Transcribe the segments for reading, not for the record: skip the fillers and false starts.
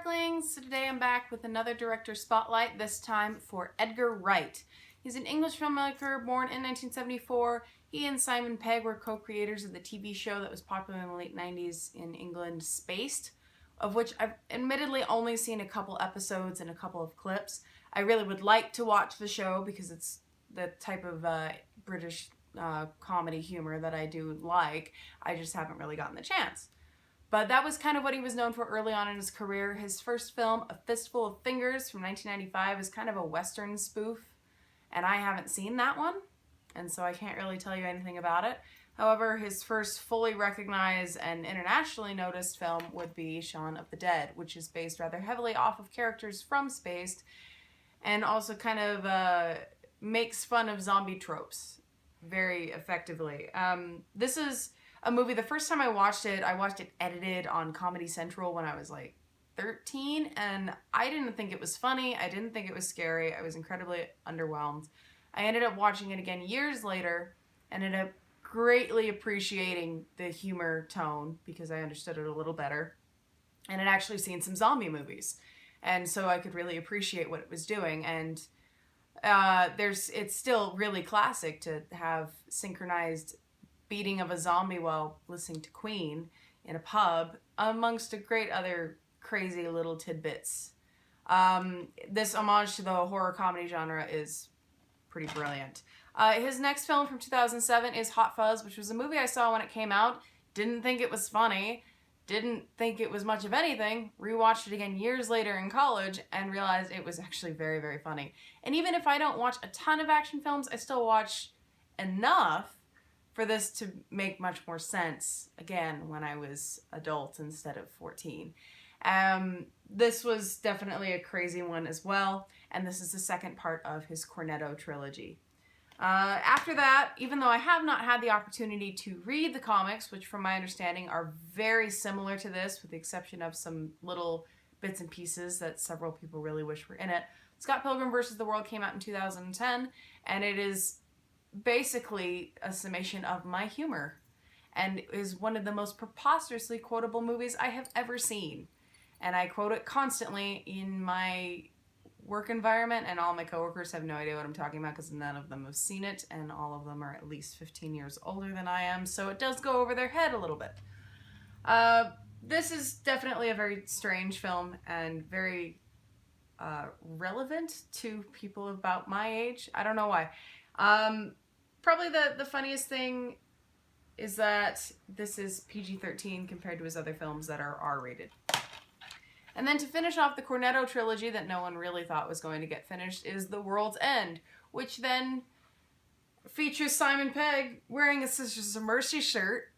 Sparklings! So today I'm back with another director spotlight, this time for Edgar Wright. He's an English filmmaker born in 1974. He and Simon Pegg were co-creators of the TV show that was popular in the late 90s in England, Spaced, of which I've admittedly only seen a couple episodes and a couple of clips. I really would like to watch the show because it's the type of British comedy humor that I do like. I just haven't really gotten the chance. But that was kind of what he was known for early on in his career. His first film, A Fistful of Fingers from 1995, is kind of a Western spoof, and I haven't seen that one, and so I can't really tell you anything about it. However, his first fully recognized and internationally noticed film would be Shaun of the Dead, which is based rather heavily off of characters from Spaced, and also kind of makes fun of zombie tropes very effectively. This is a movie, the first time I watched it edited on Comedy Central when I was like 13, and I didn't think it was funny. I didn't think it was scary. I was incredibly underwhelmed. I ended up watching it again years later and ended up greatly appreciating the humor tone because I understood it a little better, and had actually seen some zombie movies, and so I could really appreciate what it was doing. And it's still really classic to have synchronized beating of a zombie while listening to Queen in a pub, amongst a great other crazy little tidbits. This homage to the horror comedy genre is pretty brilliant. His next film from 2007 is Hot Fuzz, which was a movie I saw when it came out. Didn't think it was funny, didn't think it was much of anything, rewatched it again years later in college and realized it was actually very, very funny. And even if I don't watch a ton of action films, I still watch enough for this to make much more sense, again, when I was adult instead of 14. This was definitely a crazy one as well, and this is the second part of his Cornetto trilogy. After that, even though I have not had the opportunity to read the comics, which from my understanding are very similar to this, with the exception of some little bits and pieces that several people really wish were in it, Scott Pilgrim vs. the World came out in 2010, and it is basically a summation of my humor, and is one of the most preposterously quotable movies I have ever seen. And I quote it constantly in my work environment, and all my coworkers have no idea what I'm talking about because none of them have seen it, and all of them are at least 15 years older than I am, so it does go over their head a little bit. This is definitely a very strange film and very relevant to people about my age. I don't know why. Probably the funniest thing is that this is PG-13 compared to his other films that are R-rated. And then to finish off the Cornetto trilogy that no one really thought was going to get finished is The World's End, which then features Simon Pegg wearing a Sisters of Mercy shirt,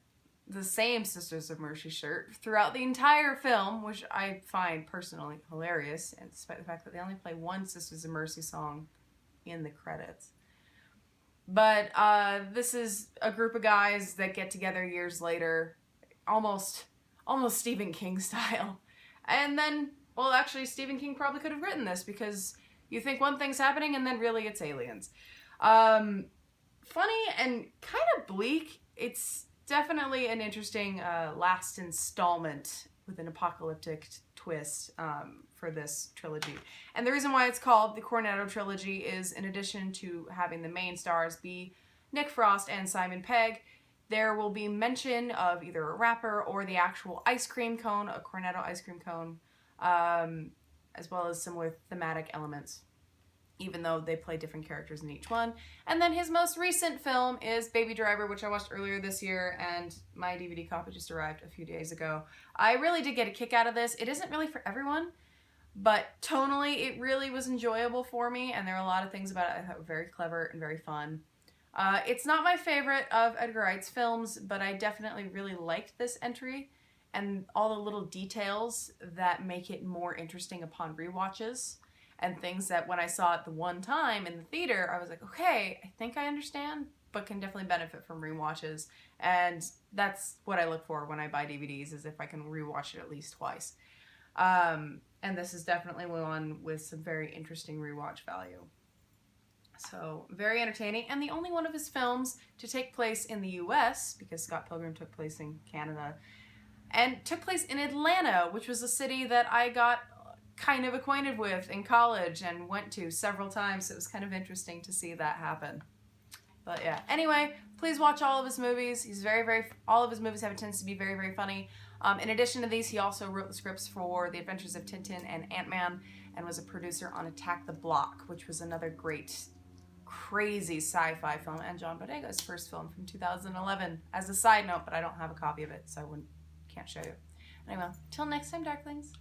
the same Sisters of Mercy shirt, throughout the entire film, which I find personally hilarious, and despite the fact that they only play one Sisters of Mercy song in the credits. But this is a group of guys that get together years later, almost Stephen King style. And then, well, actually, Stephen King probably could have written this because you think one thing's happening and then really it's aliens. Funny and kind of bleak. It's definitely an interesting last installment with an apocalyptic twist for this trilogy. And the reason why it's called the Cornetto trilogy is, in addition to having the main stars be Nick Frost and Simon Pegg, there will be mention of either a wrapper or the actual ice cream cone, a Cornetto ice cream cone, as well as similar thematic elements, even though they play different characters in each one. And then his most recent film is Baby Driver, which I watched earlier this year, and my DVD copy just arrived a few days ago. I really did get a kick out of this. It isn't really for everyone, but tonally it really was enjoyable for me, and there are a lot of things about it I thought were very clever and very fun. It's not my favorite of Edgar Wright's films, but I definitely really liked this entry and all the little details that make it more interesting upon rewatches, and things that when I saw it the one time in the theater, I was like, okay, I think I understand, but can definitely benefit from rewatches. And that's what I look for when I buy DVDs, is if I can rewatch it at least twice. And this is definitely one with some very interesting rewatch value. So, very entertaining, and the only one of his films to take place in the US, because Scott Pilgrim took place in Canada, and took place in Atlanta, which was a city that I got kind of acquainted with in college and went to several times. So it was kind of interesting to see that happen. But yeah, anyway, please watch all of his movies. All of his movies have a tendency to be very, very funny. In addition to these, he also wrote the scripts for The Adventures of Tintin and Ant-Man, and was a producer on Attack the Block, which was another great, crazy sci-fi film, and John Bodega's first film from 2011. As a side note, but I don't have a copy of it, so can't show you. Anyway, till next time, Darklings.